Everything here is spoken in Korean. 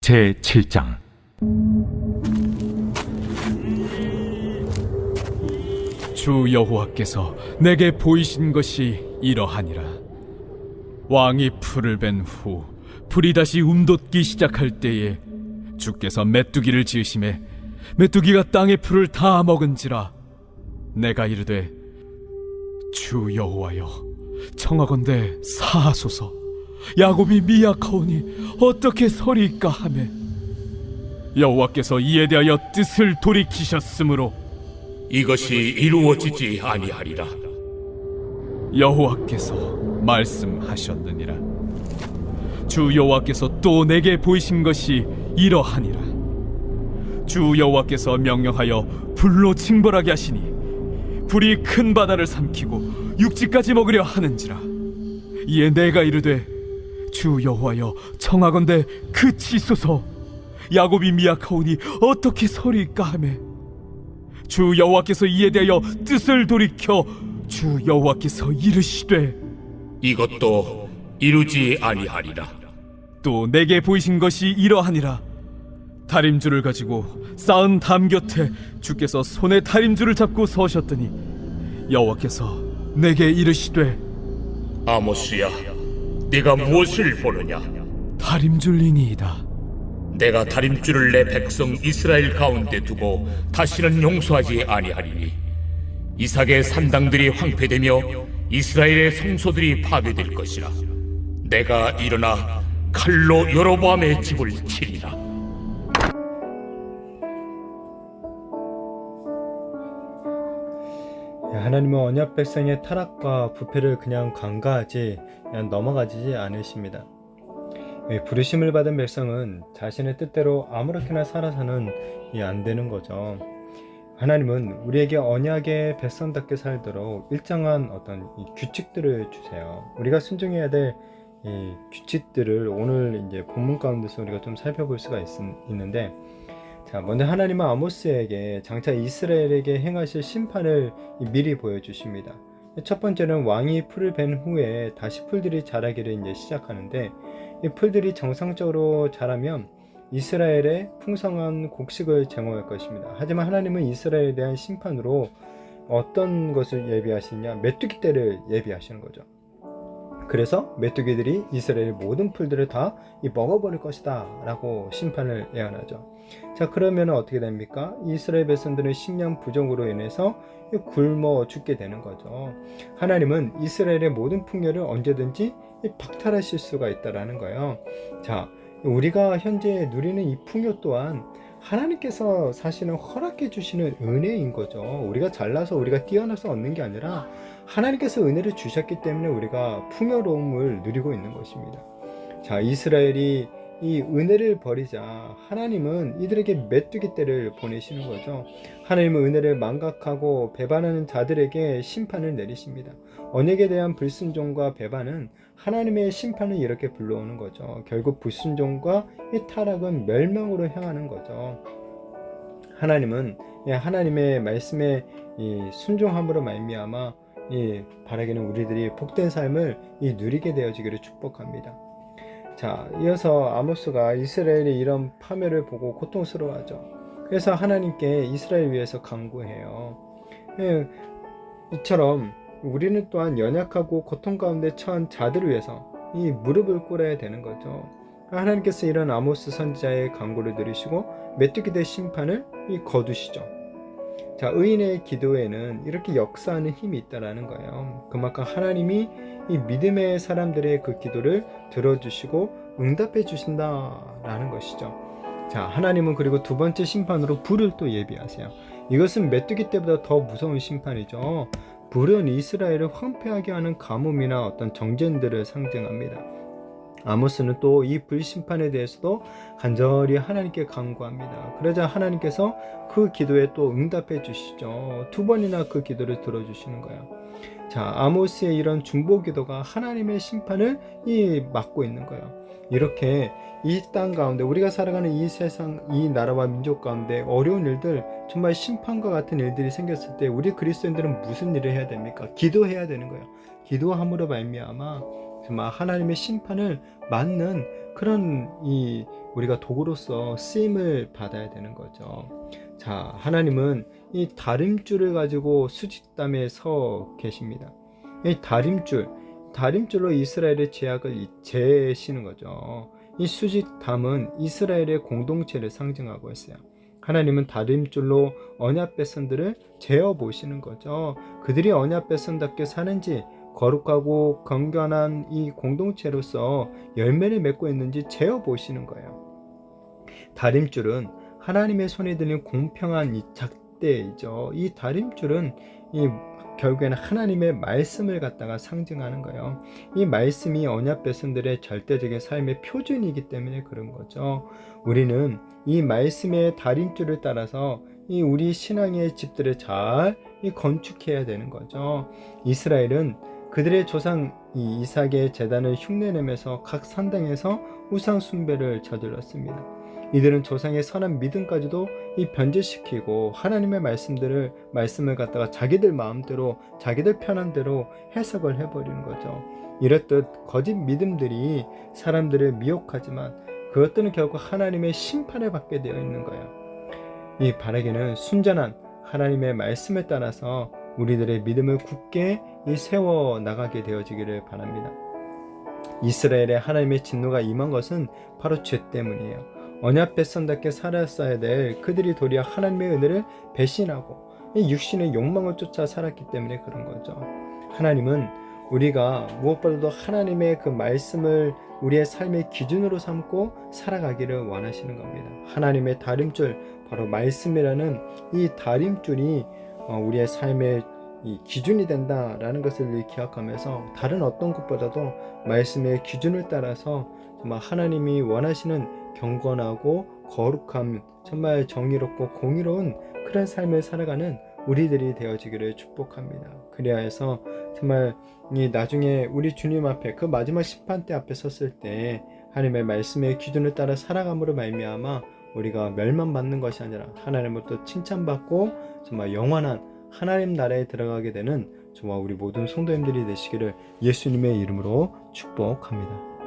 제7장. 주 여호와께서 내게 보이신 것이 이러하니라. 왕이 풀을 벤 후 풀이 다시 움돋기 시작할 때에 주께서 메뚜기를 지으심에 메뚜기가 땅의 풀을 다 먹은지라. 내가 이르되 주 여호와여, 청하건대 사하소서. 야곱이 미약하오니 어떻게 서리이까 하매 여호와께서 이에 대하여 뜻을 돌이키셨으므로 이것이 이루어지지 아니하리라. 여호와께서 말씀하셨느니라. 주 여호와께서 또 내게 보이신 것이 이러하니라. 주 여호와께서 명령하여 불로 징벌하게 하시니 불이 큰 바다를 삼키고 육지까지 먹으려 하는지라. 이에 내가 이르되 주 여호와여, 청하건대 그치소서. 야곱이 미약하오니 어떻게 서리이까 하매 주 여호와께서 이에 대하여 뜻을 돌이켜 주 여호와께서 이르시되 이것도 이루지 아니하리라. 또 내게 보이신 것이 이러하니라. 다림줄을 가지고 쌓은 담 곁에 주께서 손에 다림줄을 잡고 서셨더니 여호와께서 내게 이르시되 아모스야, 네가 무엇을 보느냐? 다림줄이니이다. 내가 다림줄을 내 백성 이스라엘 가운데 두고 다시는 용서하지 아니하리니 이삭의 산당들이 황폐되며 이스라엘의 성소들이 파괴될 것이라. 내가 일어나 칼로 여로보암의 집을 치리라. 하나님은 언약 백성의 타락과 부패를 그냥 간과하지, 그냥 넘어가지 않으십니다. 부르심을 받은 백성은 자신의 뜻대로 아무렇게나 살아서는 안 되는 거죠. 하나님은 우리에게 언약의 백성답게 살도록 일정한 어떤 규칙들을 주세요. 우리가 순종해야 될 이 규칙들을 오늘 이제 본문 가운데서 우리가 좀 살펴볼 수가 있는데, 자, 먼저 하나님은 아모스에게 장차 이스라엘에게 행하실 심판을 미리 보여주십니다. 첫 번째는 왕이 풀을 벤 후에 다시 풀들이 자라기를 이제 시작하는데, 이 풀들이 정상적으로 자라면 이스라엘에 풍성한 곡식을 제공할 것입니다. 하지만 하나님은 이스라엘에 대한 심판으로 어떤 것을 예비하시냐? 메뚜기 떼를 예비하시는 거죠. 그래서 메뚜기들이 이스라엘의 모든 풀들을 다 먹어버릴 것이다 라고 심판을 예언하죠. 자, 그러면 어떻게 됩니까? 이스라엘 백성들은 식량 부족으로 인해서 굶어 죽게 되는 거죠. 하나님은 이스라엘의 모든 풍요를 언제든지 박탈하실 수가 있다라는 거예요. 자, 우리가 현재 누리는 이 풍요 또한 하나님께서 사실은 허락해 주시는 은혜인 거죠. 우리가 잘나서 우리가 뛰어나서 얻는 게 아니라 하나님께서 은혜를 주셨기 때문에 우리가 풍요로움을 누리고 있는 것입니다. 자, 이스라엘이 이 은혜를 버리자 하나님은 이들에게 메뚜기 떼를 보내시는 거죠. 하나님은 은혜를 망각하고 배반하는 자들에게 심판을 내리십니다. 언약에 대한 불순종과 배반은 하나님의 심판을 이렇게 불러오는 거죠. 결국 불순종과 이 타락은 멸망으로 향하는 거죠. 하나님은 하나님의 말씀에 이 순종함으로 말미암아 이 바라기는 우리들이 복된 삶을 누리게 되어지기를 축복합니다. 자, 이어서 아모스가 이스라엘의 이런 파멸을 보고 고통스러워하죠. 그래서 하나님께 이스라엘 위해서 간구해요. 이처럼 우리는 또한 연약하고 고통 가운데 처한 자들을 위해서 이 무릎을 꿇어야 되는 거죠. 하나님께서 이런 아모스 선지자의 간구를 들으시고 메뚜기들의 심판을 거두시죠. 자, 의인의 기도에는 이렇게 역사하는 힘이 있다라는 거예요. 그만큼 하나님이 이 믿음의 사람들의 그 기도를 들어주시고 응답해 주신다라는 것이죠. 자, 하나님은 그리고 두 번째 심판으로 불을 또 예비하세요. 이것은 메뚜기 때보다 더 무서운 심판이죠. 불은 이스라엘을 황폐하게 하는 가뭄이나 어떤 정전들을 상징합니다. 아모스는 또 이 불심판에 대해서도 간절히 하나님께 간구합니다. 그러자 하나님께서 그 기도에 또 응답해 주시죠. 두 번이나 그 기도를 들어주시는 거예요. 자, 아모스의 이런 중보 기도가 하나님의 심판을 막고 있는 거예요. 이렇게 이 땅 가운데 우리가 살아가는 이 세상, 이 나라와 민족 가운데 어려운 일들, 정말 심판과 같은 일들이 생겼을 때 우리 그리스도인들은 무슨 일을 해야 됩니까? 기도해야 되는 거예요. 기도함으로 말미암아 정말 하나님의 심판을 맞는 그런 우리가 도구로서 쓰임을 받아야 되는 거죠. 자, 하나님은 이 다림줄을 가지고 수직담에 서 계십니다. 이 다림줄로 이스라엘의 죄악을 재시는 거죠. 이 수직담은 이스라엘의 공동체를 상징하고 있어요. 하나님은 다림줄로 언약 백성들을 재어 보시는 거죠. 그들이 언약 백성답게 사는지, 거룩하고 건강한 이 공동체로서 열매를 맺고 있는지 재어 보시는 거예요. 다림줄은 하나님의 손에 드는 공평한 이 잣대이죠. 이 다림줄은 결국에는 하나님의 말씀을 갖다가 상징하는 거예요. 이 말씀이 언약 백성들의 절대적인 삶의 표준이기 때문에 그런 거죠. 우리는 이 말씀의 다림줄을 따라서 우리 신앙의 집들을 잘 건축해야 되는 거죠. 이스라엘은 그들의 조상 이삭의 제단을 흉내내면서 각 산당에서 우상 숭배를 저질렀습니다. 이들은 조상의 선한 믿음까지도 변질시키고 하나님의 말씀을 갖다가 자기들 마음대로, 자기들 편한 대로 해석을 해버리는 거죠. 이렇듯 거짓 믿음들이 사람들을 미혹하지만 그것들은 결국 하나님의 심판을 받게 되어 있는 거예요. 이 바라기는 순전한 하나님의 말씀에 따라서 우리들의 믿음을 굳게 세워 나가게 되어지기를 바랍니다. 이스라엘의 하나님의 진노가 임한 것은 바로 죄 때문이에요. 언약 백성답게 살았어야 될 그들이 도리어 하나님의 은혜를 배신하고 육신의 욕망을 쫓아 살았기 때문에 그런 거죠. 하나님은 우리가 무엇보다도 하나님의 그 말씀을 우리의 삶의 기준으로 삼고 살아가기를 원하시는 겁니다. 하나님의 다림줄, 바로 말씀이라는 이 다림줄이 우리의 삶의 기준이 된다라는 것을 기억하면서 다른 어떤 것보다도 말씀의 기준을 따라서 정말 하나님이 원하시는 경건하고 거룩함, 정말 정의롭고 공의로운 그런 삶을 살아가는 우리들이 되어지기를 축복합니다. 그래야 해서 정말 나중에 우리 주님 앞에 그 마지막 심판대 앞에 섰을 때 하나님의 말씀의 기준을 따라 살아감으로 말미암아 우리가 멸망받는 것이 아니라 하나님으로부터 칭찬받고 정말 영원한 하나님 나라에 들어가게 되는 정말 우리 모든 성도님들이 되시기를 예수님의 이름으로 축복합니다.